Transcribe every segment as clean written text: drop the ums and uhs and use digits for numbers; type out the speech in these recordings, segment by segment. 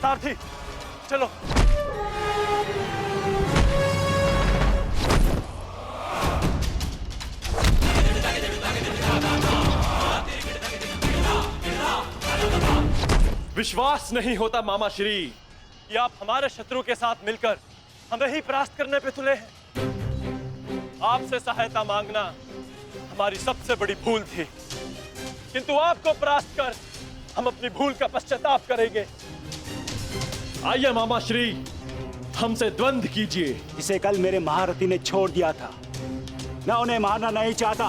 सारथी चलो। विश्वास नहीं होता मामा श्री कि आप हमारे शत्रु के साथ मिलकर हमें ही परास्त करने पे तुले हैं। आपसे सहायता मांगना हमारी सबसे बड़ी भूल थी, किंतु आपको परास्त कर हम अपनी भूल का पश्चाताप करेंगे। आइए मामा श्री, हमसे द्वंद्व कीजिए। इसे कल मेरे महारथी ने छोड़ दिया था, मैं उन्हें मारना नहीं चाहता।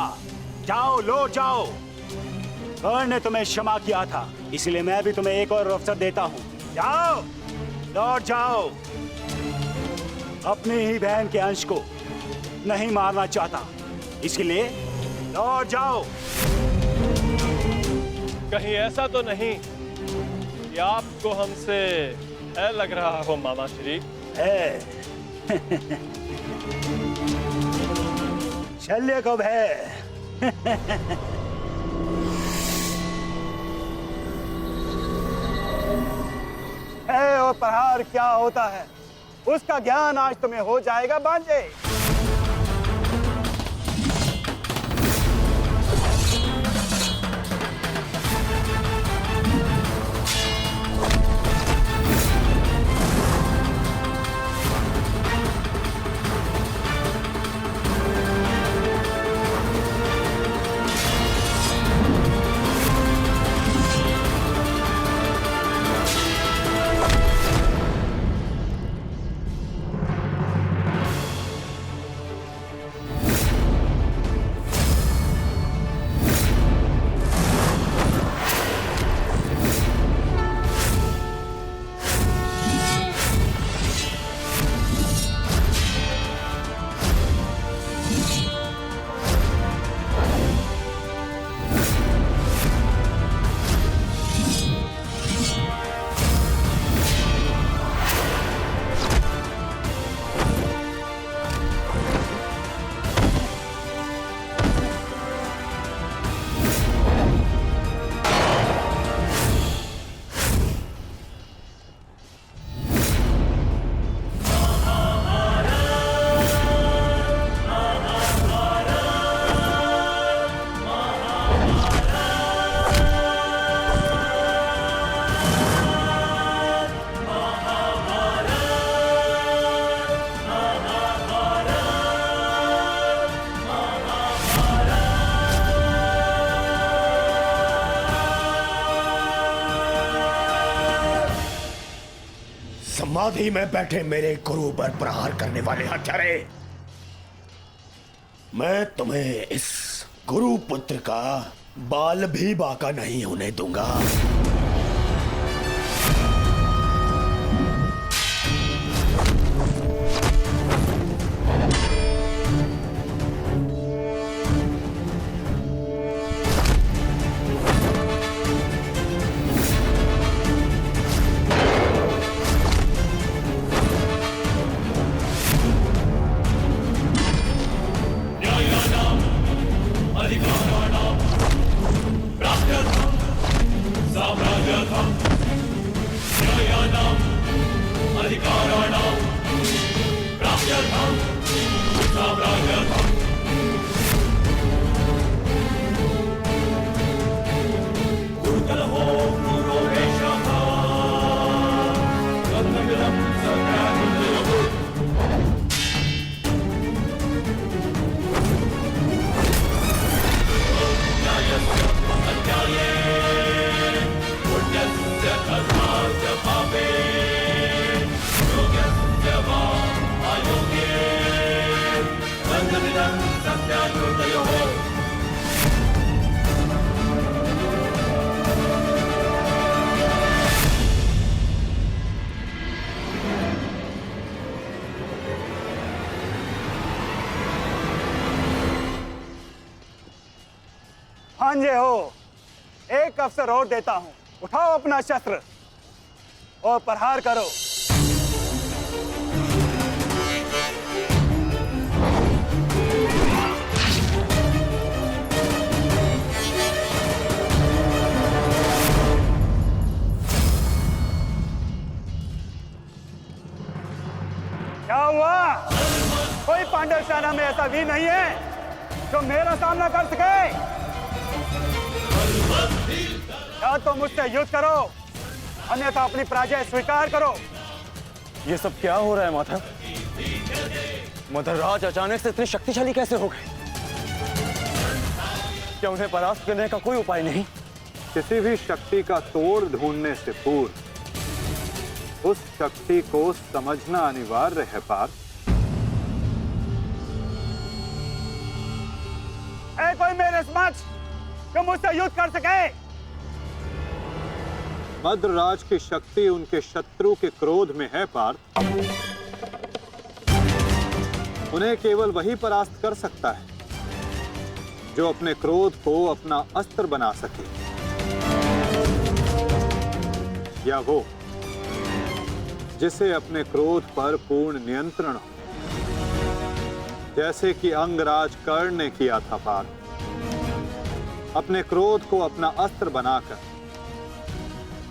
जाओ, लौट जाओ। कर्ण ने तुम्हें क्षमा किया था, इसलिए मैं भी तुम्हें एक और अवसर देता हूं। जाओ, लौट जाओ। अपनी ही बहन के अंश को नहीं मारना चाहता, इसलिए लौट जाओ। कहीं ऐसा तो नहीं कि आपको हमसे भय लग रहा हो मामा श्री? है शल्य को भय। है और प्रहार क्या होता है, उसका ज्ञान आज तुम्हें हो जाएगा बांजे। समाधि में बैठे मेरे गुरु पर प्रहार करने वाले हत्यारे, मैं तुम्हें इस गुरु पुत्र का बाल भी बाका नहीं होने दूंगा। भांजे हो, एक अवसर और देता हूं, उठाओ अपना शस्त्र और प्रहार करो। सेना में ऐसा वीर नहीं है जो मेरा सामना कर सके। या तो मुझसे युद्ध करो, अन्यथा अपनी पराजय स्वीकार करो। ये सब क्या हो रहा है माता? मदरराज अचानक से इतने शक्तिशाली कैसे हो गए? क्या उन्हें परास्त करने का कोई उपाय नहीं? किसी भी शक्ति का तोड़ ढूंढने से पूर्व उस शक्ति को समझना अनिवार्य है पार्थ। है कोई मेरे समक्ष जो मुझसे युद्ध कर सके? मद्रराज की शक्ति उनके शत्रु के क्रोध में है पार्थ। उन्हें केवल वही परास्त कर सकता है जो अपने क्रोध को अपना अस्त्र बना सके, या वो जिसे अपने क्रोध पर पूर्ण नियंत्रण हो, जैसे कि अंगराज कर्ण ने किया था पार्थ। अपने क्रोध को अपना अस्त्र बनाकर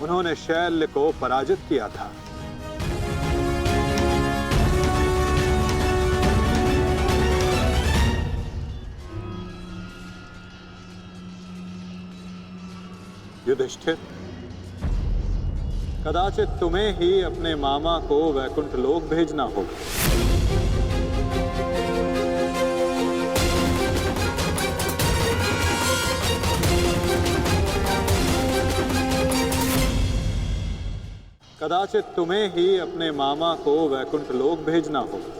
उन्होंने शैल्य को पराजित किया था। युधिष्ठिर, कदाचित तुम्हें ही अपने मामा को वैकुंठ लोक भेजना होगा। कदाचित तुम्हें ही अपने मामा को वैकुंठ लोक भेजना होगा।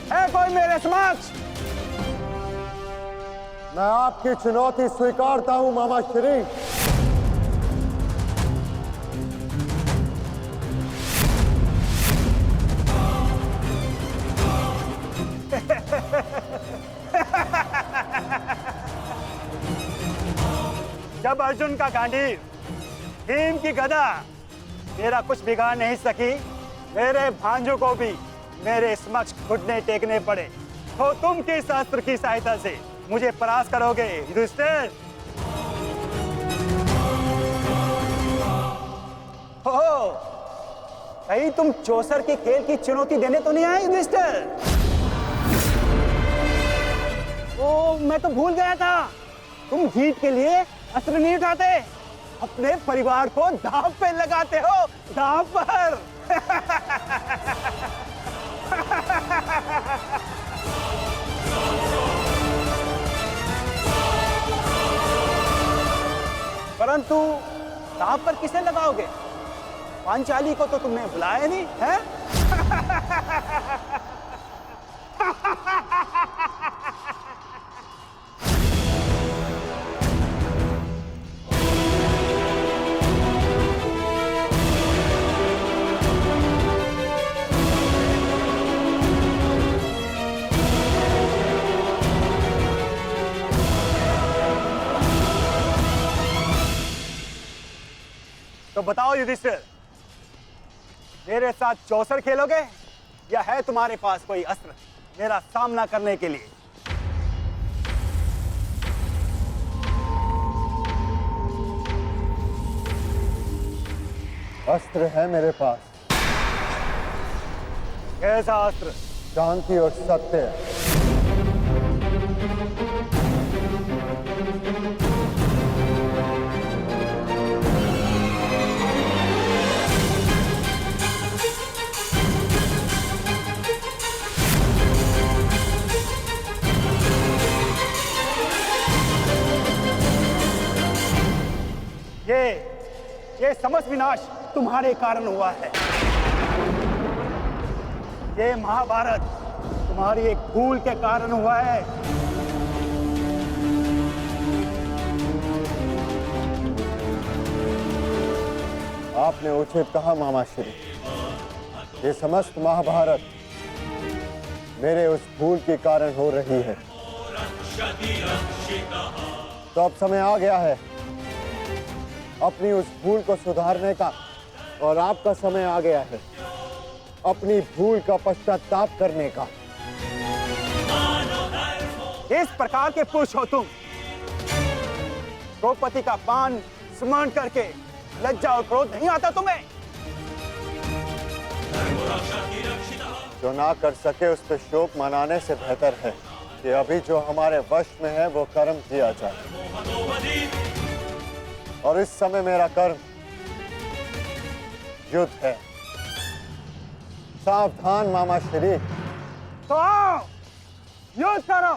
है कोई मेरे समक्ष? मैं आपकी चुनौती स्वीकारता हूं मामा श्री। जब अर्जुन का गांडीव, भीम की गदा मेरा कुछ बिगाड़ नहीं सकी, मेरे भांजों को भी मेरे समक्ष घुटने टेकने पड़े, तो तुम किस अस्त्र की सहायता से मुझे परास्त करोगे युधिष्ठिर? हो, कहीं तुम चौसर के खेल की चुनौती देने तो नहीं आए युधिष्ठिर? ओ, मैं तो भूल गया था, तुम जीत के लिए अस्त्र नहीं उठाते, अपने परिवार को दांव पे लगाते हो, दांव पर। परंतु दांव पर किसे लगाओगे? पांचाली को तो तुमने बुलाया नहीं है? तो बताओ युधिष्ठिर, मेरे साथ चौसर खेलोगे या है तुम्हारे पास कोई अस्त्र मेरा सामना करने के लिए? अस्त्र है मेरे पास। कैसा अस्त्र? शांति और सत्य। ये समस्त विनाश तुम्हारे कारण हुआ है। ये महाभारत तुम्हारी एक भूल के कारण हुआ है। आपने उचित कहा मामा श्री। ये समस्त महाभारत मेरे उस भूल के कारण हो रही है। तो अब समय आ गया है अपनी उस भूल को सुधारने का, और आपका समय आ गया है अपनी भूल का पश्चाताप करने का। इस प्रकार के पुरुष हो तुम, द्रौपदी का पान स्मरण करके लज्जा और क्रोध नहीं आता तुम्हें? जो ना कर सके उस पर शोक मनाने से बेहतर है कि अभी जो हमारे वश में है वो कर्म किया जाए। और इस समय मेरा कर्म युद्ध है। सावधान मामा श्री। तो आओ, युद्ध करो।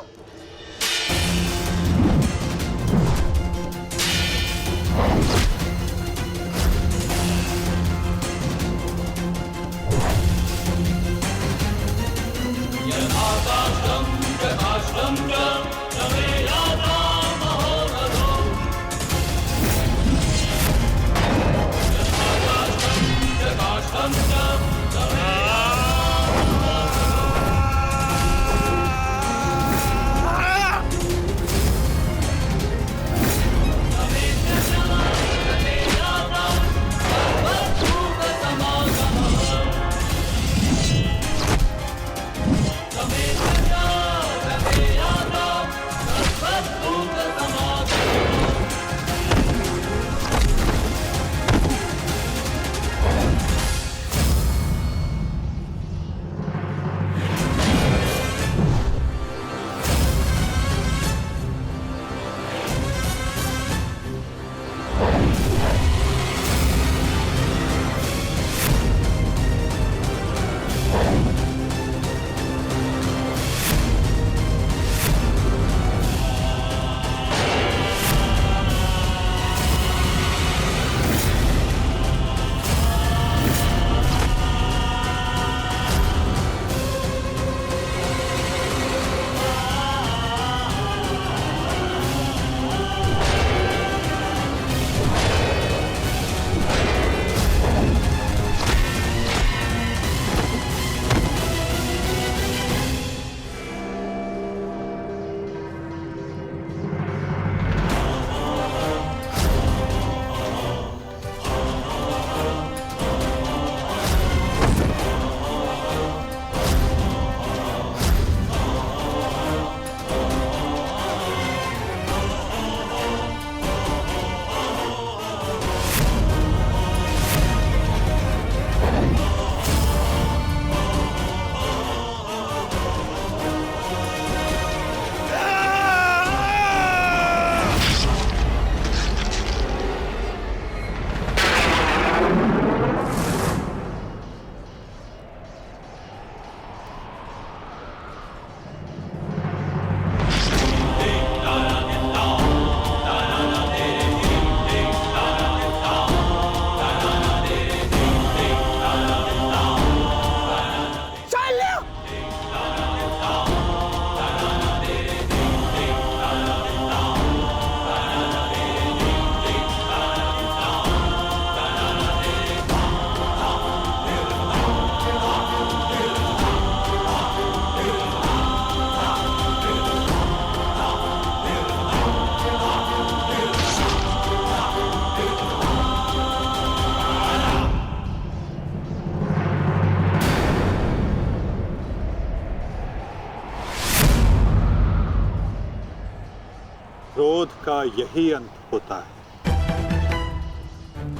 क्रोध का यही अंत होता है।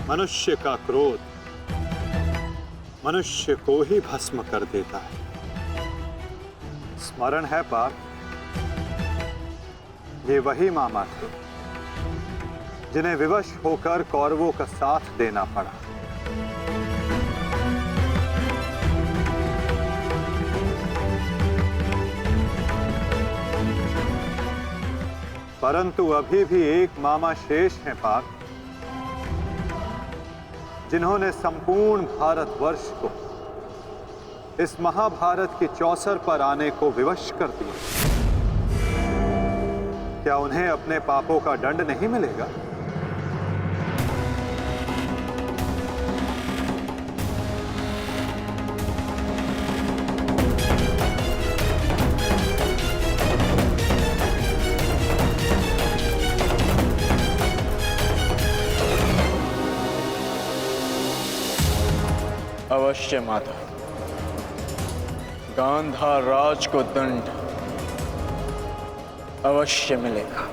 मनुष्य का क्रोध मनुष्य को ही भस्म कर देता है। स्मरण है पार्थ, ये वही मामा थे जिन्हें विवश होकर कौरवों का साथ देना पड़ा। परंतु अभी भी एक मामा शेष हैं पार्थ, जिन्होंने संपूर्ण भारतवर्ष को इस महाभारत की चौसर पर आने को विवश कर दिया। क्या उन्हें अपने पापों का दंड नहीं मिलेगा? अवश्य माता, गांधार राज को दंड अवश्य मिलेगा।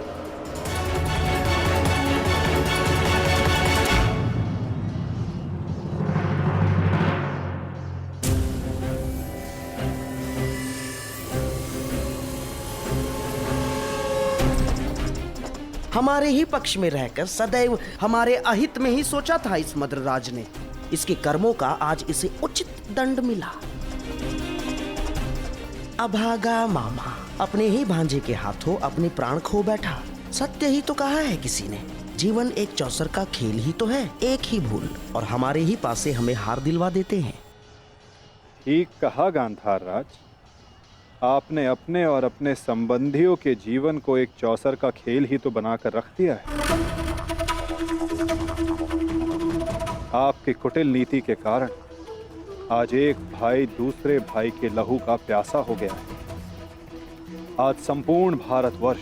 हमारे ही पक्ष में रहकर सदैव हमारे अहित में ही सोचा था इस मद्रराज ने। इसके कर्मों का आज इसे उचित दंड मिला। अभागा मामा अपने ही भांजे के हाथों अपने प्राण खो बैठा। सत्य ही तो कहा है किसी ने, जीवन एक चौसर का खेल ही तो है, एक ही भूल और हमारे ही पासे हमें हार दिलवा देते हैं। ठीक कहा गांधार राज, आपने अपने और अपने संबंधियों के जीवन को एक चौसर का खेल ही तो बनाकर रख दिया है। आपकी कुटिल नीति के कारण आज एक भाई दूसरे भाई के लहू का प्यासा हो गया है। आज संपूर्ण भारतवर्ष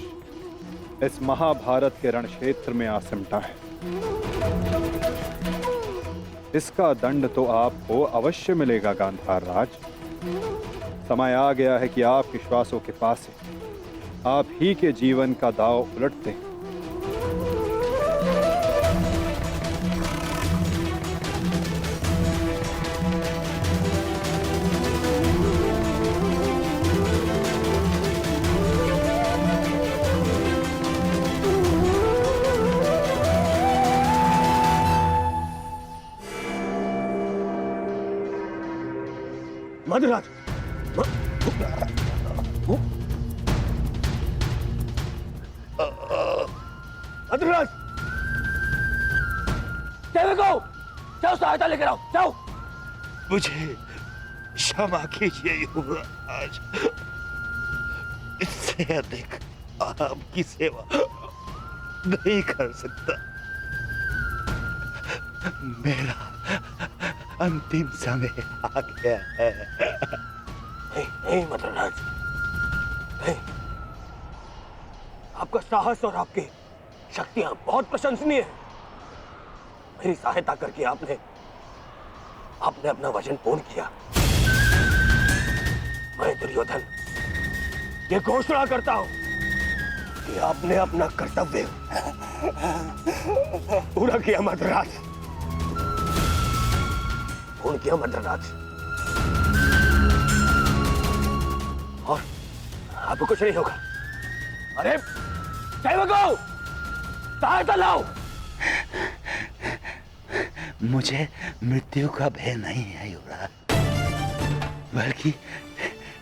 इस महाभारत के रण क्षेत्र में आ सिमटा है। इसका दंड तो आपको अवश्य मिलेगा गांधार राज। समय आ गया है कि आप विश्वासों के पास से आप ही के जीवन का दांव उलट दें। मधुराज, मधुराज, जाओ सहायता लेकर आओ, जाओ। मुझे क्षमा कीजिए युवराज, इससे अधिक आपकी सेवा नहीं कर सकता। मेरा अंतिम समय आ गया है। नहीं मद्रराज, नहीं। आपका साहस और आपकी शक्तियां बहुत प्रशंसनीय है। मेरी सहायता करके आपने अपना वचन पूर्ण किया। मैं दुर्योधन ये घोषणा करता हूं कि आपने अपना कर्तव्य पूरा किया मद्रराज, पूर्ण किया मद्रराज। और आपको कुछ नहीं होगा। अरे सेवकों, सहायता लाओ। मुझे मृत्यु का भय नहीं है युवराज, बल्कि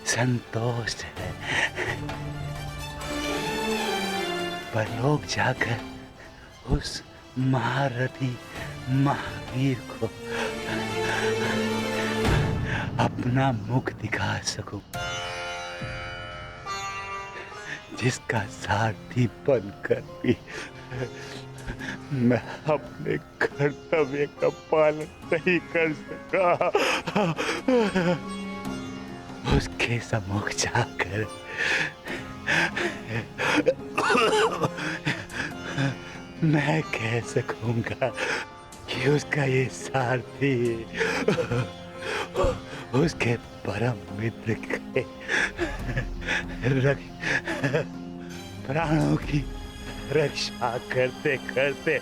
संतोष है। परलोक जाकर उस महारथी महावीर को अपना मुख दिखा सकूं, जिसका सारथी बनकर भी मैं अपने कर्तव्य का पालन नहीं कर सका। उसके सम्मुख जाकर मैं कह सकूंगा कि उसका ये सारथी उसके परम मित्र के प्राणों की रक्षा करते करते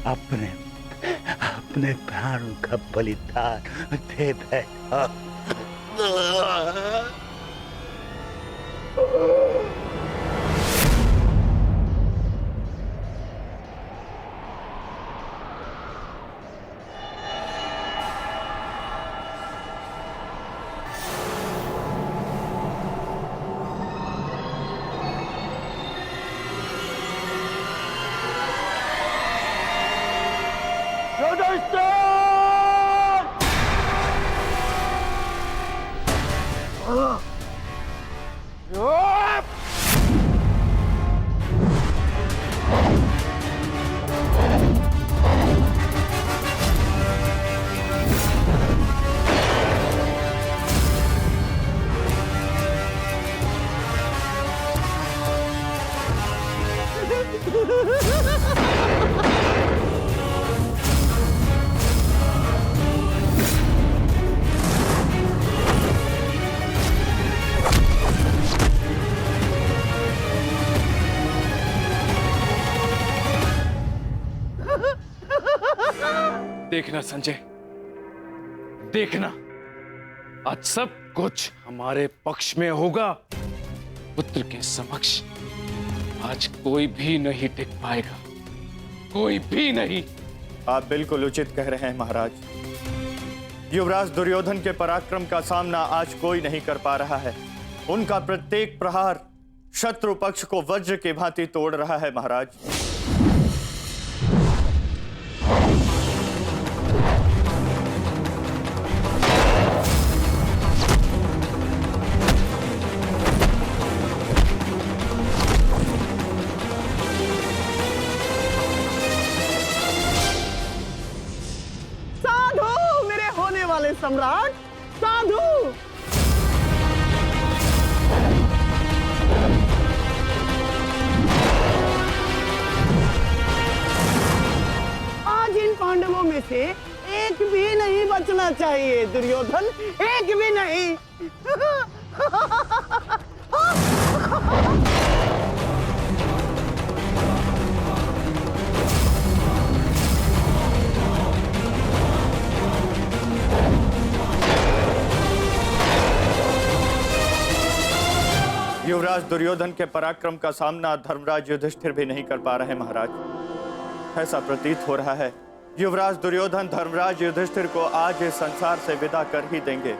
अपने प्राणों का बलिदान दे बैठा। देखना संजय, देखना, आज सब कुछ हमारे पक्ष में होगा। पुत्र के समक्ष आज कोई भी नहीं टिक पाएगा, कोई भी नहीं। आप बिल्कुल उचित कह रहे हैं महाराज। युवराज दुर्योधन के पराक्रम का सामना आज कोई नहीं कर पा रहा है। उनका प्रत्येक प्रहार शत्रु पक्ष को वज्र की भांति तोड़ रहा है महाराज। साधु, मेरे होने वाले सम्राट, साधु। आज इन पांडवों में से एक भी नहीं बचना चाहिए दुर्योधन, एक भी नहीं। युवराज दुर्योधन के पराक्रम का सामना धर्मराज युधिष्ठिर भी नहीं कर पा रहे महाराज। ऐसा प्रतीत हो रहा है युवराज दुर्योधन धर्मराज युधिष्ठिर को आज इस संसार से विदा कर ही देंगे।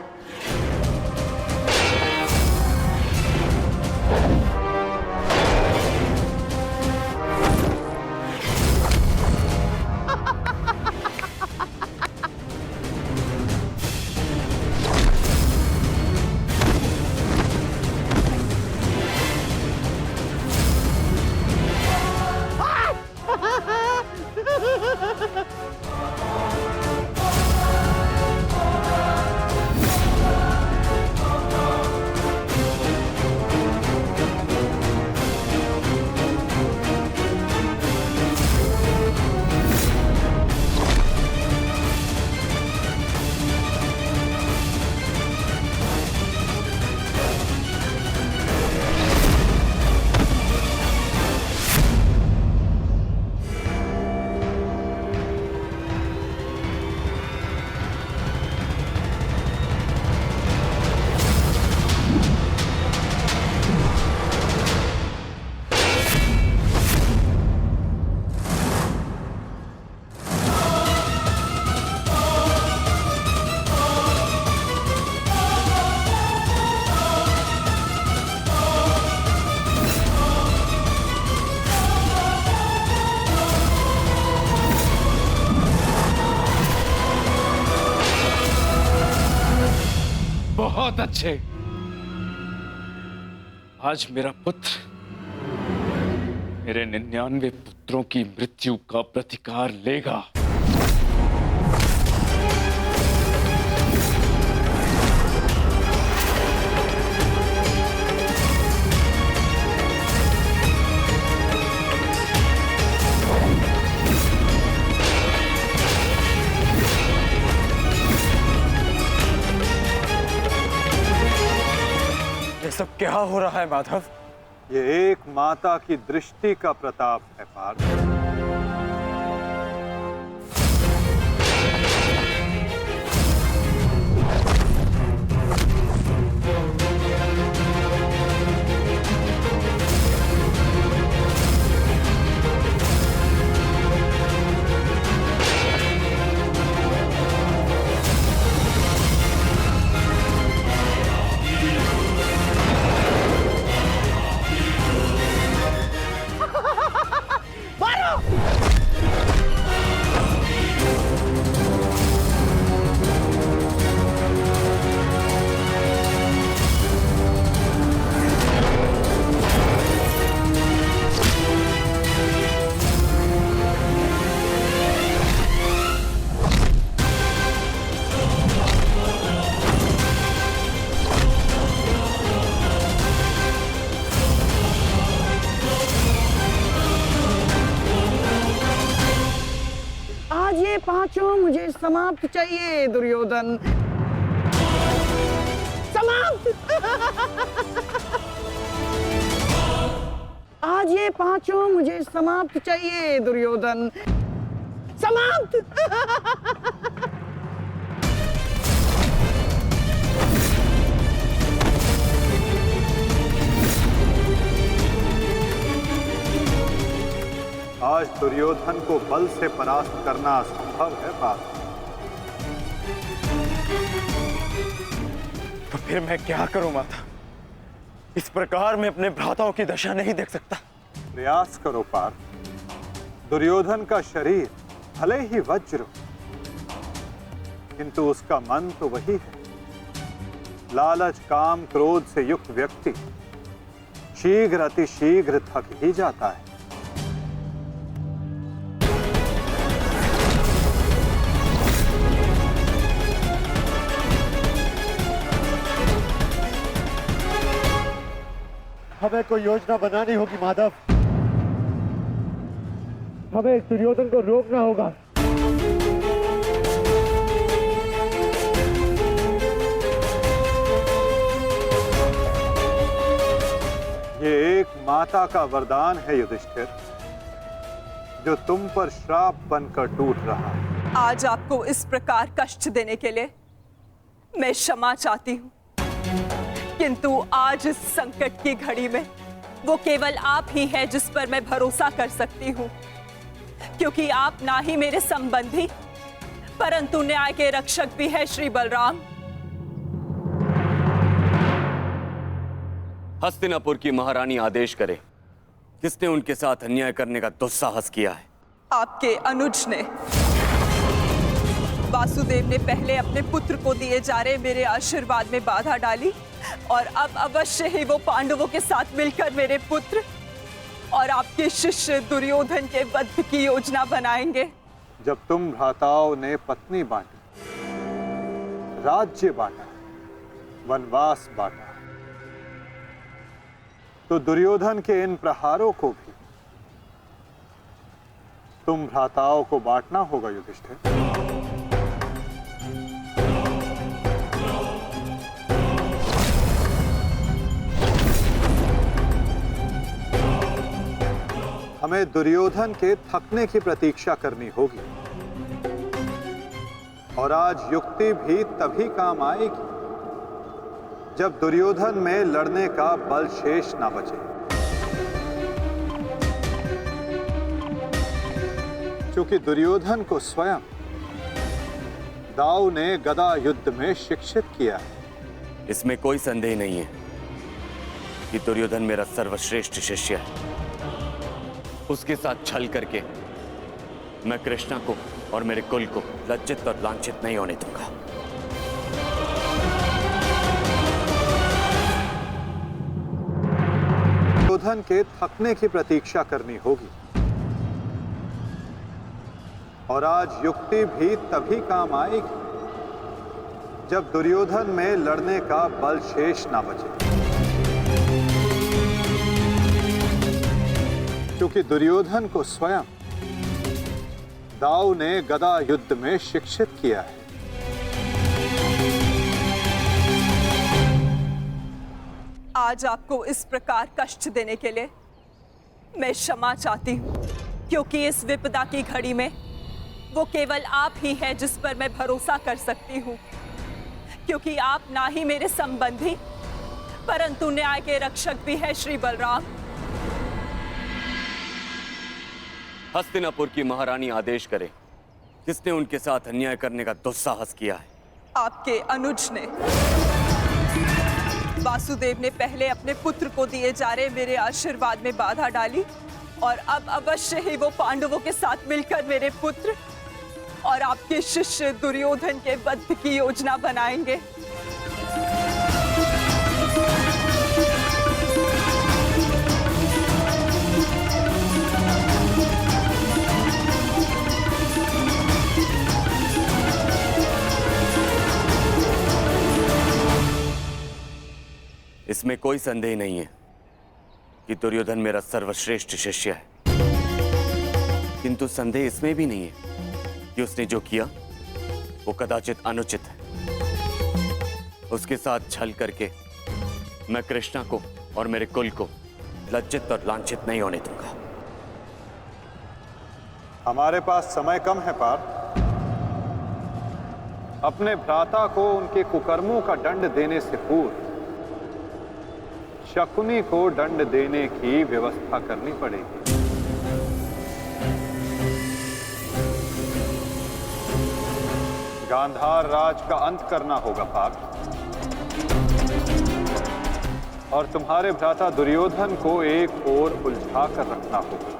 बहुत अच्छे। आज मेरा पुत्र मेरे 99 पुत्रों की मृत्यु का प्रतिकार लेगा। सब क्या हो रहा है माधव? ये एक माता की दृष्टि का प्रताप है पार्थ। पांचों मुझे समाप्त चाहिए दुर्योधन, समाप्त। आज ये पांचों मुझे समाप्त चाहिए दुर्योधन, समाप्त। आज दुर्योधन को बल से परास्त करना असंभव है पार्थ। तो फिर मैं क्या करूं माता? इस प्रकार मैं अपने भ्राताओं की दशा नहीं देख सकता। प्रयास करो पार्थ। दुर्योधन का शरीर भले ही वज्र हो, किंतु उसका मन तो वही है। लालच, काम, क्रोध से युक्त व्यक्ति शीघ्र अतिशीघ्र थक ही जाता है। हमें कोई योजना बनानी होगी माधव। हमें इस दुर्योधन को रोकना होगा। ये एक माता का वरदान है युधिष्ठिर, जो तुम पर श्राप बनकर टूट रहा है। आज आपको इस प्रकार कष्ट देने के लिए मैं क्षमा चाहती हूँ, किंतु आज इस संकट की घड़ी में वो केवल आप ही है जिस पर मैं भरोसा कर सकती हूँ, क्योंकि आप ना ही मेरे संबंधी परंतु न्याय के रक्षक भी है श्री बलराम। हस्तिनापुर की महारानी आदेश करे, किसने उनके साथ अन्याय करने का दुस्साहस किया है? आपके अनुज ने। वासुदेव ने पहले अपने पुत्र को दिए जा रहे मेरे आशीर्वाद में बाधा डाली और अब अवश्य ही वो पांडवों के साथ मिलकर मेरे पुत्र और आपके शिष्य दुर्योधन के वध की योजना बनाएंगे। जब तुम भ्राताओं ने पत्नी बांटी, राज्य बांटा, वनवास बांटा, तो दुर्योधन के इन प्रहारों को भी तुम भ्राताओं को बांटना होगा युधिष्ठिर। हमें दुर्योधन के थकने की प्रतीक्षा करनी होगी, और आज युक्ति भी तभी काम आएगी जब दुर्योधन में लड़ने का बल शेष ना बचे। क्योंकि दुर्योधन को स्वयं दाऊ ने गदा युद्ध में शिक्षित किया है। इसमें कोई संदेह नहीं है कि दुर्योधन मेरा सर्वश्रेष्ठ शिष्य है। उसके साथ छल करके मैं कृष्णा को और मेरे कुल को लज्जित और लांछित नहीं होने दूंगा। दुर्योधन के थकने की प्रतीक्षा करनी होगी, और आज युक्ति भी तभी काम आएगी जब दुर्योधन में लड़ने का बल शेष ना बचे। क्योंकि दुर्योधन को स्वयं दाऊ ने गदा युद्ध में शिक्षित किया है। आज आपको इस प्रकार कष्ट देने के लिए मैं क्षमा चाहती हूँ, क्योंकि इस विपदा की घड़ी में वो केवल आप ही है जिस पर मैं भरोसा कर सकती हूँ, क्योंकि आप ना ही मेरे संबंधी परंतु न्याय के रक्षक भी है श्री बलराम। हस्तिनापुर की महारानी आदेश करे, किसने उनके साथ अन्याय करने का दुस्साहस किया है? आपके अनुज ने। वासुदेव ने पहले अपने पुत्र को दिए जा रहे मेरे आशीर्वाद में बाधा डाली और अब अवश्य ही वो पांडवों के साथ मिलकर मेरे पुत्र और आपके शिष्य दुर्योधन के वध की योजना बनाएंगे। इसमें कोई संदेह नहीं है कि दुर्योधन मेरा सर्वश्रेष्ठ शिष्य है, किंतु संदेह इसमें भी नहीं है कि उसने जो किया वो कदाचित अनुचित है। उसके साथ छल करके मैं कृष्णा को और मेरे कुल को लज्जित और लांछित नहीं होने दूंगा। हमारे पास समय कम है पार्थ। अपने भ्राता को उनके कुकर्मों का दंड देने से पूर्व शकुनी को दंड देने की व्यवस्था करनी पड़ेगी। गांधार राज का अंत करना होगा पार्थ, और तुम्हारे भ्राता दुर्योधन को एक ओर उलझा कर रखना होगा।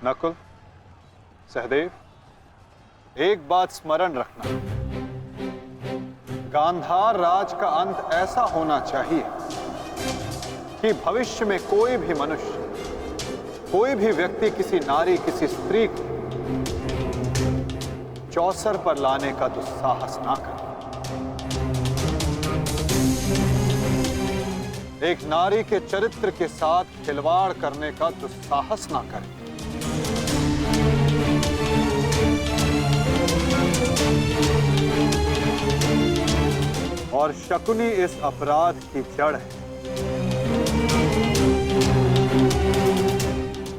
नकुल, सहदेव, एक बात स्मरण रखना, गांधार राज का अंत ऐसा होना चाहिए कि भविष्य में कोई भी मनुष्य, कोई भी व्यक्ति किसी नारी, किसी स्त्री को चौसर पर लाने का दुस्साहस ना करे। एक नारी के चरित्र के साथ खिलवाड़ करने का दुस्साहस ना करे। और शकुनी इस अपराध की जड़ है,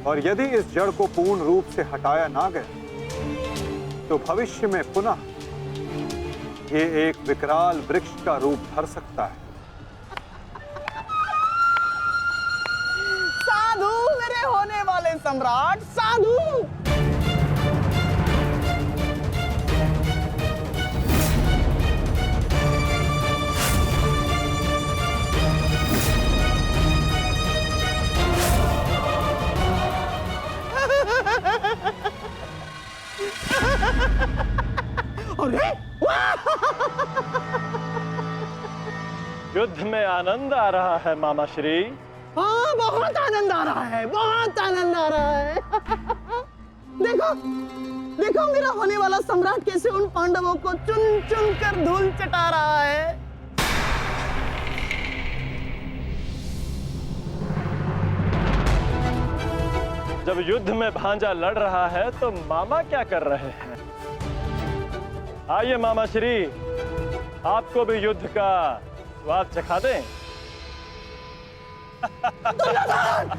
और यदि इस जड़ को पूर्ण रूप से हटाया ना गया तो भविष्य में पुनः ये एक विकराल वृक्ष का रूप धर सकता है। साधु मेरे होने वाले सम्राट, साधु। अरे युद्ध में आनंद आ रहा है मामा श्री। हाँ, बहुत आनंद आ रहा है, बहुत आनंद आ रहा है। देखो देखो मेरा होने वाला सम्राट कैसे उन पांडवों को चुन चुन कर धूल चटा रहा है। जब युद्ध में भांजा लड़ रहा है तो मामा क्या कर रहे हैं? आइए मामा श्री, आपको भी युद्ध का स्वाद चखा दें। दुर्योधन!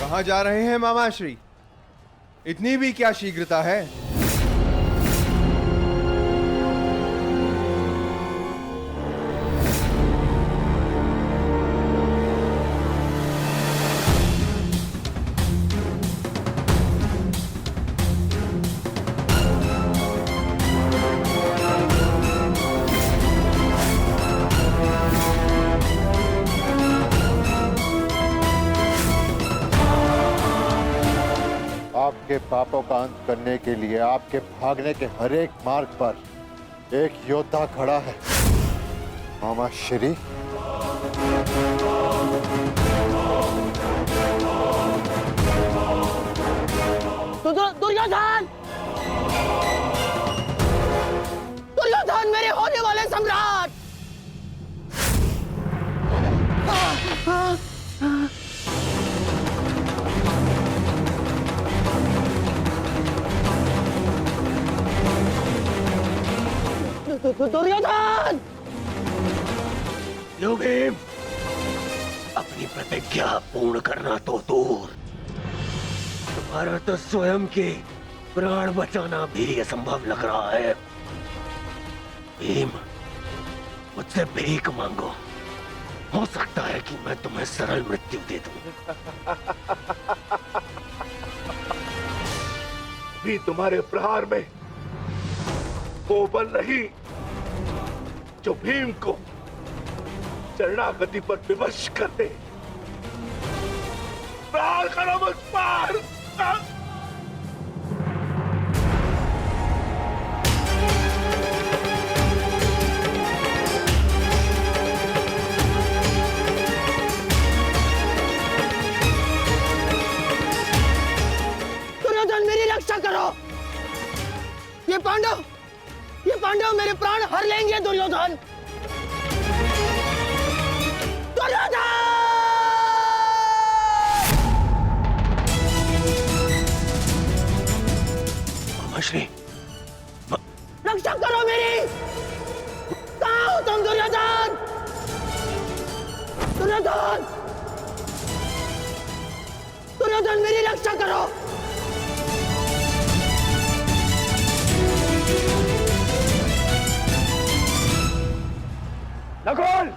कहाँ जा रहे हैं मामाश्री? इतनी भी क्या शीघ्रता है? आपके पापों का अंत करने के लिए आपके भागने के हर एक मार्ग पर एक योद्धा खड़ा है, मामा श्री। दुर्योधन! दुर्योधन मेरे होने वाले सम्राट! दुर्योधन! लो भीम, अपनी प्रतिज्ञा पूर्ण करना तो दूर, तुम्हारा तो स्वयं की प्राण बचाना भी असंभव लग रहा है। भीम, मुझसे भीख मांगो, हो सकता है कि मैं तुम्हें सरल मृत्यु दे दूं। भी तुम्हारे प्रहार में वो बल नहीं जो भीम को शरणागति पर विवश कर दे। प्रहार करो मुझ पर। दुर्योधन, मेरी रक्षा करो। ये पांडव मेरे प्राण हर लेंगे। दुर्योधन, दुर्योधन! मामाश्री, रक्षा करो मेरी। कहाँ हो तुम दुर्योधन? दुर्योधन, दुर्योधन, मेरी रक्षा करो। नकुल!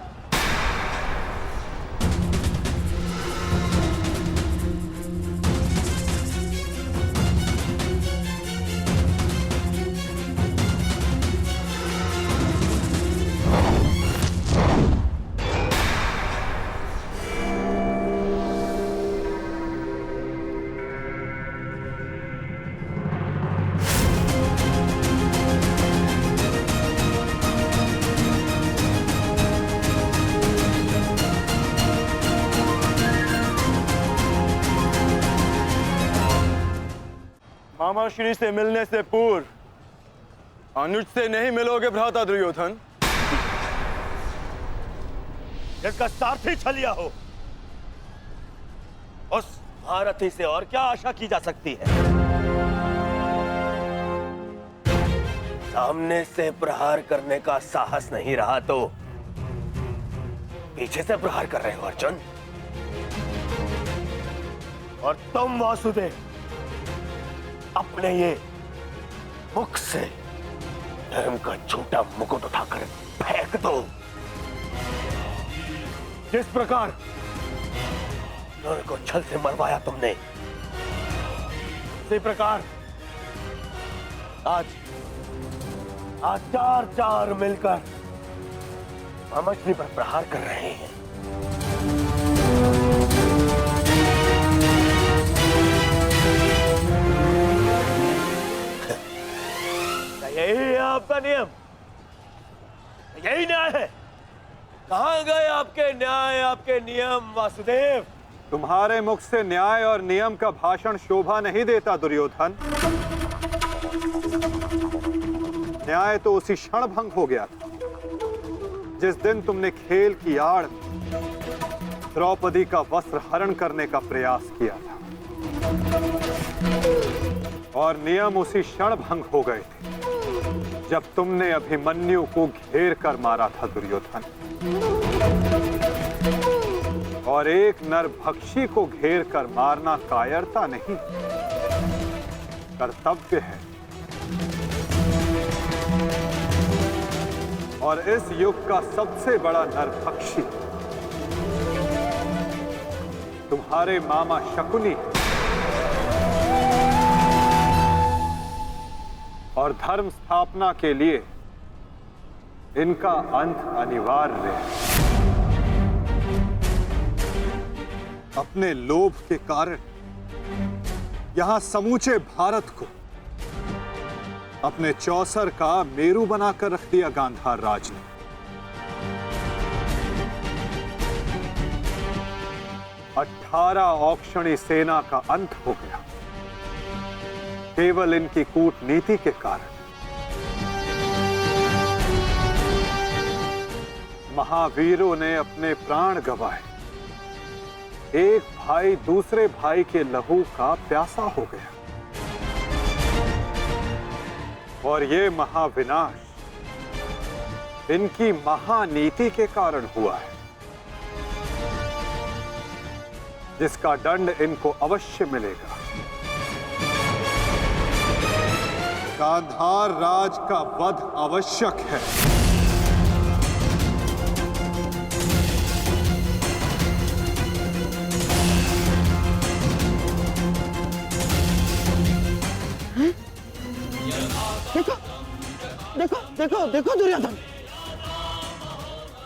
मामा श्री से मिलने से पूर्व अनुज से नहीं मिलोगे भ्राता दुर्योधन। जिसका सारथी छलिया हो, उस महारथी से और क्या आशा की जा सकती है? सामने से प्रहार करने का साहस नहीं रहा तो पीछे से प्रहार कर रहे हो अर्जुन। और तुम वासुदेव, अपने ये मुख से धर्म का झूठा मुकुट उठाकर फेंक दो। जिस प्रकार नर को छल से मरवाया तुमने, उसी प्रकार आज चार मिलकर मामाश्री पर प्रहार कर रहे हैं। यही है आपका नियम, यही न्याय है। कहां गए आपके न्याय, आपके नियम वासुदेव? तुम्हारे मुख से न्याय और नियम का भाषण शोभा नहीं देता दुर्योधन। न्याय तो उसी क्षण भंग हो गया था जिस दिन तुमने खेल की आड़ द्रौपदी का वस्त्र हरण करने का प्रयास किया था, और नियम उसी क्षण भंग हो गए थे जब तुमने अभिमन्यु को घेर कर मारा था दुर्योधन। और एक नरभक्षी को घेर कर मारना कायरता नहीं, कर्तव्य है। और इस युग का सबसे बड़ा नरभक्षी तुम्हारे मामा शकुनी और धर्म स्थापना के लिए इनका अंत अनिवार्य है। अपने लोभ के कारण यहां समूचे भारत को अपने चौसर का मेरू बनाकर रख दिया गांधार राज ने। 18 औक्षणी सेना का अंत हो गया केवल इनकी कूटनीति के कारण। महावीरों ने अपने प्राण गंवाए, एक भाई दूसरे भाई के लहू का प्यासा हो गया, और ये महाविनाश इनकी महानीति के कारण हुआ है, जिसका दंड इनको अवश्य मिलेगा। गांधार राज का वध आवश्यक है। देखो देखो देखो देखो दुर्योधन,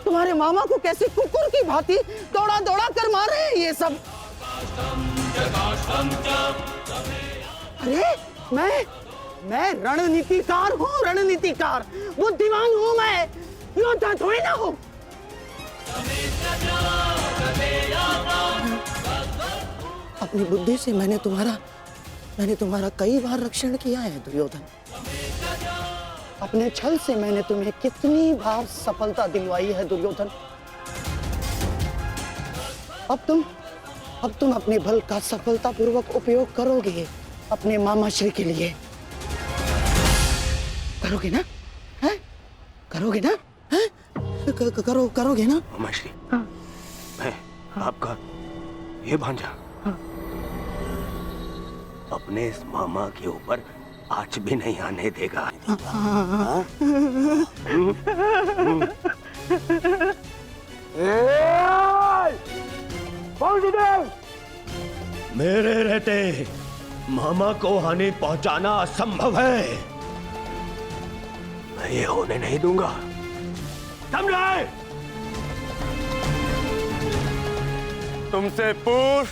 तुम्हारे मामा को कैसे कुकुर की भांति दौड़ा दौड़ा कर मारे हैं ये सब। अरे मैं रणनीतिकार हूँ, रणनीतिकार, बुद्धिमान हूँ मैं, योद्धा थोड़ी ना हूँ। अपनी बुद्धि से मैंने तुम्हारा कई बार रक्षण किया है दुर्योधन। अपने छल से मैंने तुम्हें कितनी बार सफलता दिलवाई है दुर्योधन। अब तुम अपने बल का सफलतापूर्वक उपयोग करोगे अपने मामा श्री के लिए। करोगे ना? हैं? करोगे ना? हैं? करोगे ना? मामा श्री, मैं आपका ये भांजा अपने इस मामा के ऊपर आज भी नहीं आने देगा। मेरे रहते मामा को हानि पहुंचाना असंभव है। मैं ये होने नहीं दूंगा, समझे? तुमसे पूर्व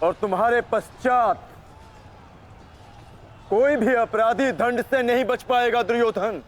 और तुम्हारे पश्चात कोई भी अपराधी दंड से नहीं बच पाएगा दुर्योधन।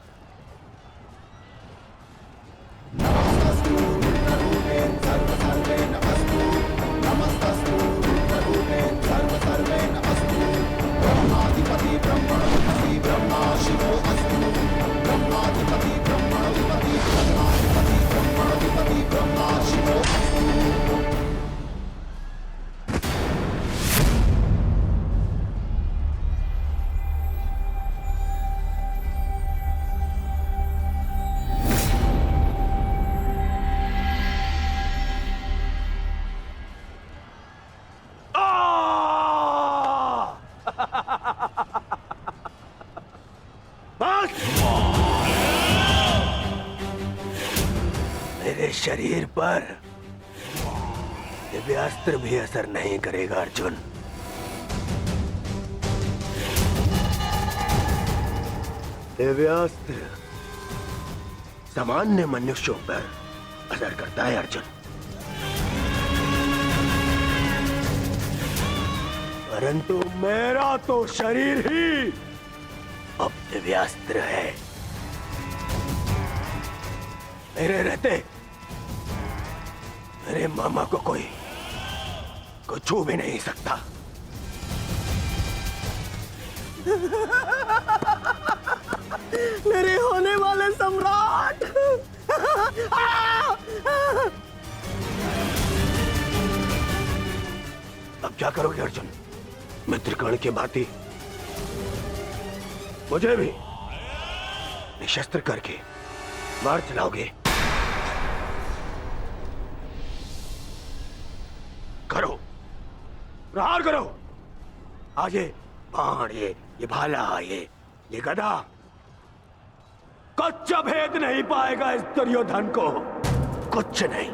मेरे शरीर पर दिव्यास्त्र भी असर नहीं करेगा अर्जुन। दिव्यास्त्र सामान्य मनुष्यों पर असर करता है अर्जुन, परंतु मेरा तो शरीर ही अब दिव्यास्त्र है। मेरे रहते मेरे मामा को कोई छू भी नहीं सकता। मेरे होने वाले सम्राट। अब क्या करोगे अर्जुन? मित्रकर्ण के भांति मुझे भी निशस्त्र करके मार चलाओगे? करो, प्रहार करो। आज ये बाण, ये भाला, ये गदा कुछ भेद नहीं पाएगा इस दुर्योधन को, कुछ नहीं।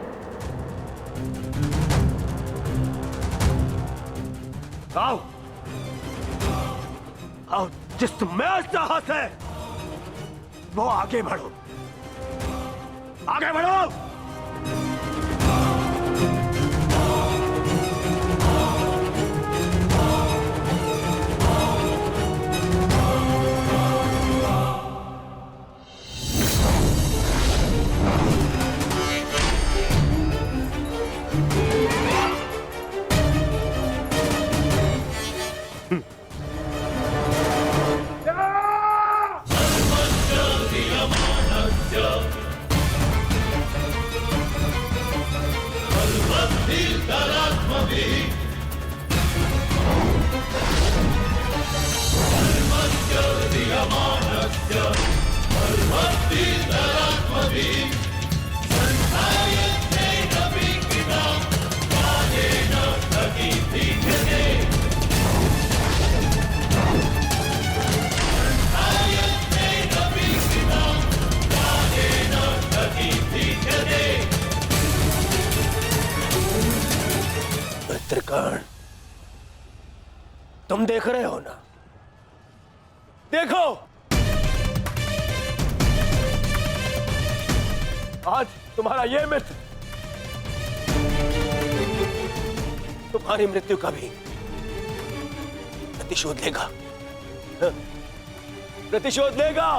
आओ आओ, जिसमें साहस है वो आगे बढ़ो, आगे बढ़ो। तुम देख रहे हो ना, देखो आज तुम्हारा ये मित्र तुम्हारी मृत्यु का भी प्रतिशोध लेगा, प्रतिशोध लेगा।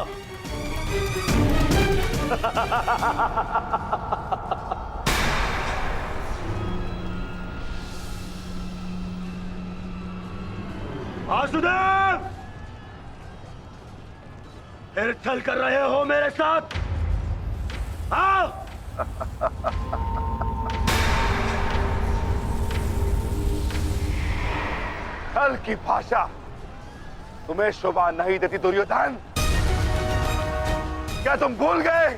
वासुदेव, फिर छल कर रहे हो मेरे साथ? हाँ? छल की भाषा तुम्हें शोभा नहीं देती दुर्योधन। क्या तुम भूल गए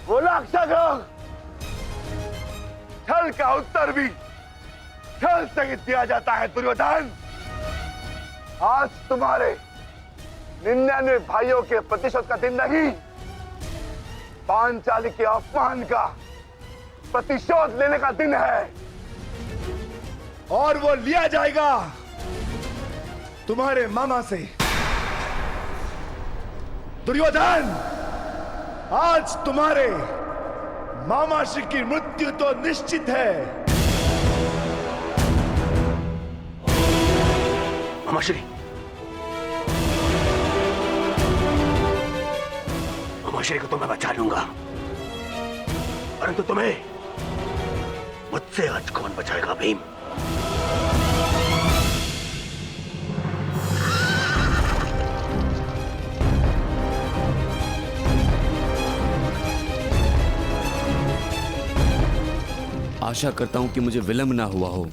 वो लाक्षागृह? छल का उत्तर भी छल से ही दिया जाता है दुर्योधन। आज तुम्हारे 99 भाइयों के प्रतिशोध का दिन नहीं, पांचाली के अपमान का प्रतिशोध लेने का दिन है, और वो लिया जाएगा तुम्हारे मामा से। दुर्योधन, आज तुम्हारे मामा श्री की मृत्यु तो निश्चित है। मामा श्री, मामा श्री को तो मैं बचा लूंगा, परंतु तुम्हें मुझसे आज कौन बचाएगा भीम? आशा करता हूं कि मुझे विलंब ना हुआ हो।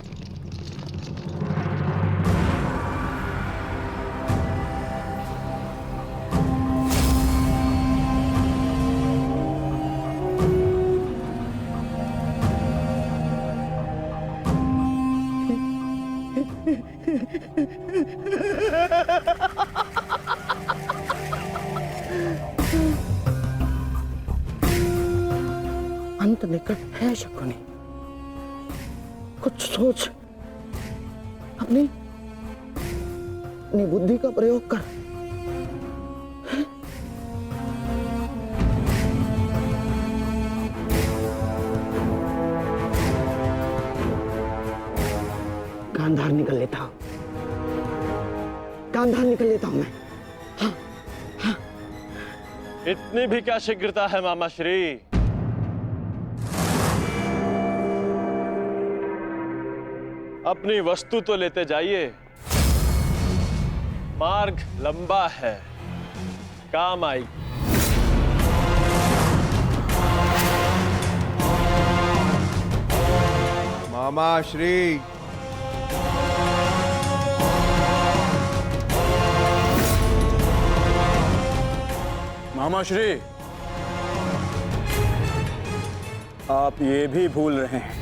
अंत निकट है शकुनी, कुछ सोच, अपनी बुद्धि का प्रयोग कर। गांधार निकल लेता हूं, गांधार निकल लेता हूं मैं। इतनी भी क्या शीघ्रता है मामा श्री? अपनी वस्तु तो लेते जाइए, मार्ग लंबा है, काम आई। मामा श्री, मामा श्री, आप ये भी भूल रहे हैं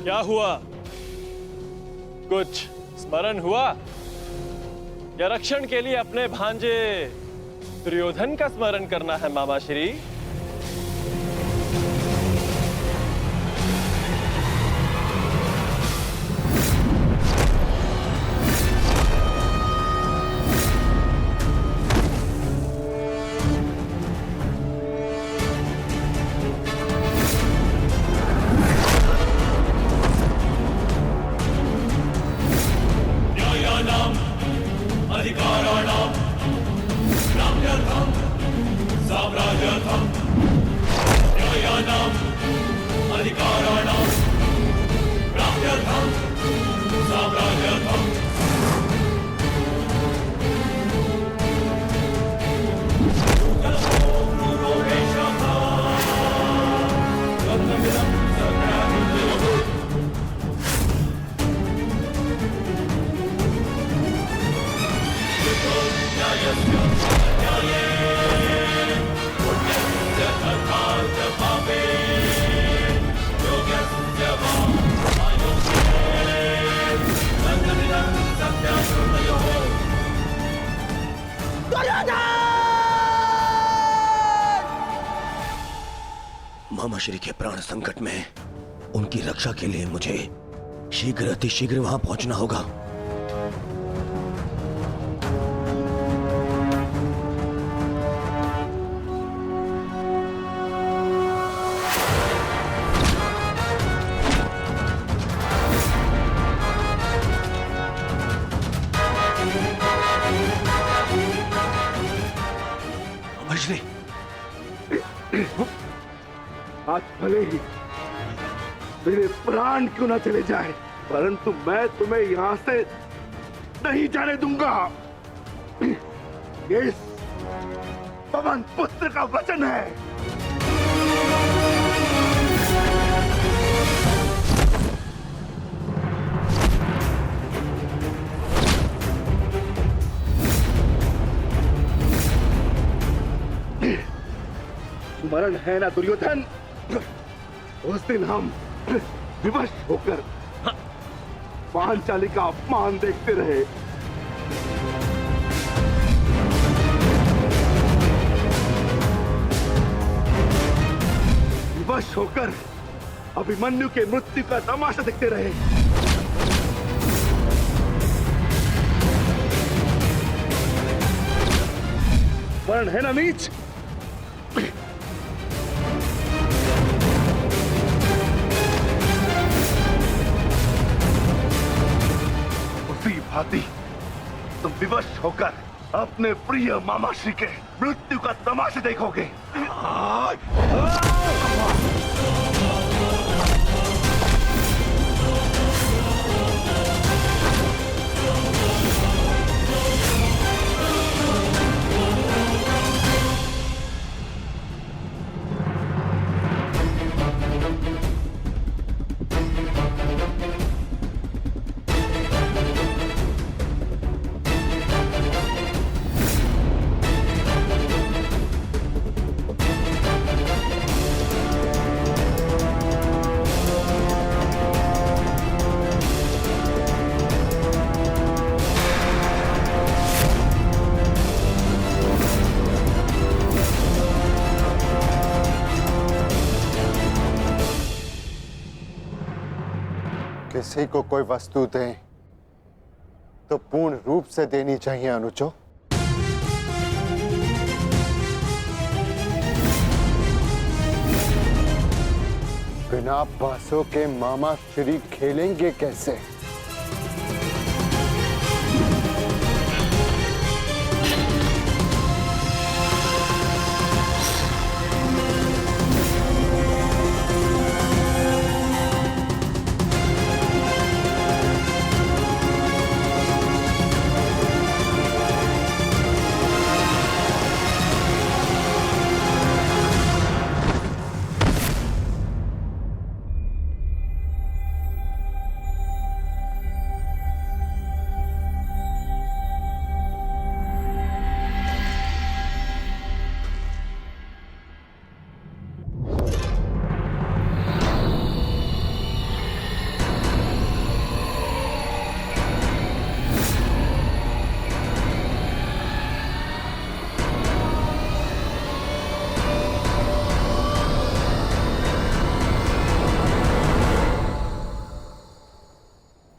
क्या हुआ? कुछ स्मरण हुआ या रक्षण के लिए अपने भांजे दुर्योधन का स्मरण करना है मामा श्री? मामाश्री के प्राण संकट में उनकी रक्षा के लिए मुझे शीघ्र अतिशीघ्र वहां पहुंचना होगा। मामाश्री, आज भले ही मेरे प्राण क्यों ना चले जाए, परंतु मैं तुम्हें यहां से नहीं जाने दूंगा। ये इस पवन पुत्र का वचन है। स्मरण है ना दुर्योधन, उस दिन हम विवश होकर पांचाली का अपमान देखते रहे। विवश होकर अभिमन्यु के मृत्यु का तमाशा देखते रहे। वर्ण है ना नीच, भांति तुम विवश होकर अपने प्रिय मामाश्री के मृत्यु का तमाशा देखोगे। किसी को कोई वस्तु दें तो पूर्ण रूप से देनी चाहिए अनुजो। बिना पैसों के मामा श्री खेलेंगे कैसे?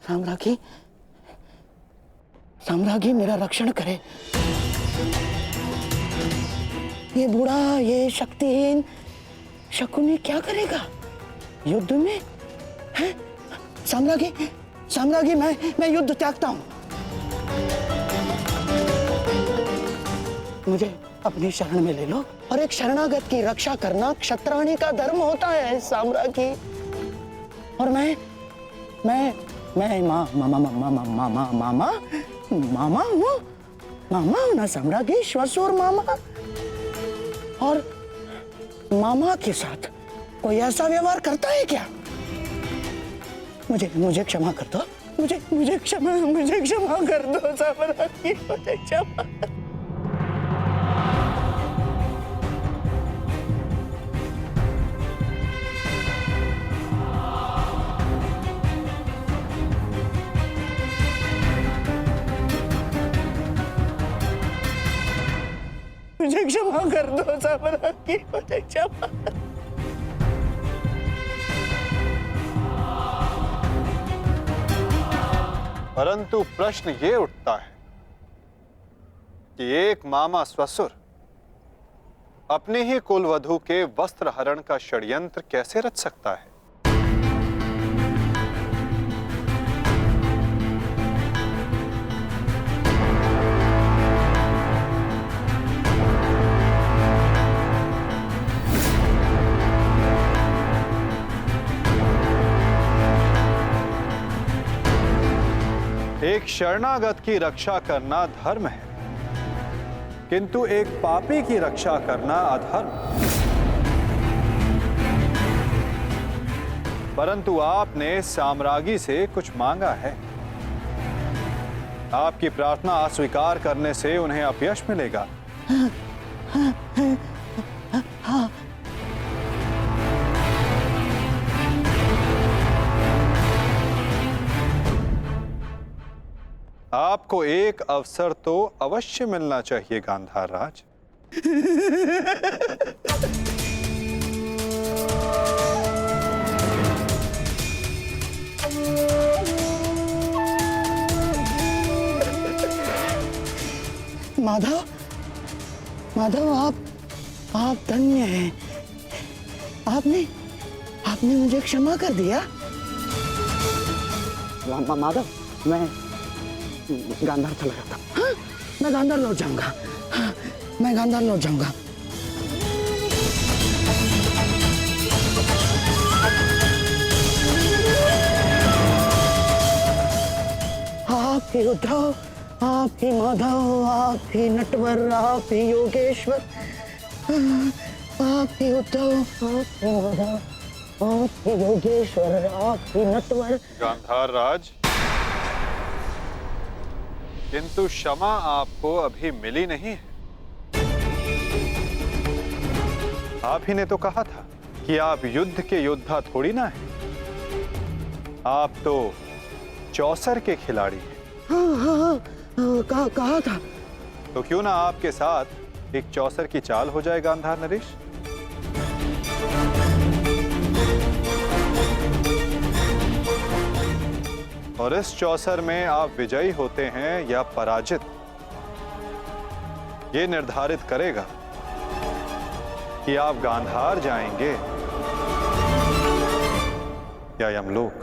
साम्राज्ञी, साम्राज्ञी मेरा रक्षण करे। ये बूढ़ा, ये शक्तिहीन शकुनी क्या करेगा युद्ध में? है साम्राज्ञी, साम्राज्ञी मैं युद्ध त्यागता हूं। मुझे अपनी शरण में ले लो, और एक शरणागत की रक्षा करना क्षत्राणी का धर्म होता है साम्राज्ञी। और मैं मामा हूँ ना साम्राज्ञी, श्वशुर मामा। और मामा के साथ कोई ऐसा व्यवहार करता है क्या? मुझे क्षमा कर दो, मुझे क्षमा कर दो साम्राज्ञी, मुझे क्षमा। मुझे क्षमा कर दो साम्राज्ञी, मुझे क्षमा। परंतु प्रश्न ये उठता है कि एक मामा ससुर अपने ही कुलवधू के वस्त्र हरण का षड्यंत्र कैसे रच सकता है? एक शरणागत की रक्षा करना धर्म है, किंतु एक पापी की रक्षा करना अधर्म। परंतु आपने साम्राज्ञी से कुछ मांगा है। आपकी प्रार्थना अस्वीकार करने से उन्हें अपयश मिलेगा। आपको एक अवसर तो अवश्य मिलना चाहिए गांधार राज। माधव, माधव, आप धन्य हैं। आपने मुझे क्षमा कर दिया। माधव, मैं गांधार चला जाता। हाँ, मैं गांधार लौट जाऊंगा। हाँ, मैं गांधार लौट जाऊंगा। आप ही उद्धव, आप ही माधव, आप ही नटवर, आप ही योगेश्वर, आप ही उद्धव, आप ही माधव, आप ही योगेश्वर, आप ही नटवर। गांधार राज, किंतु क्षमा आपको अभी मिली नहीं है। आप ही ने तो कहा था कि आप युद्ध के योद्धा थोड़ी ना है। आप तो चौसर के खिलाड़ी हैं। हाँ, कहा था। तो क्यों ना आपके साथ एक चौसर की चाल हो जाए गांधार नरेश? और इस चौसर में आप विजयी होते हैं या पराजित, ये निर्धारित करेगा कि आप गांधार जाएंगे या यमलोक।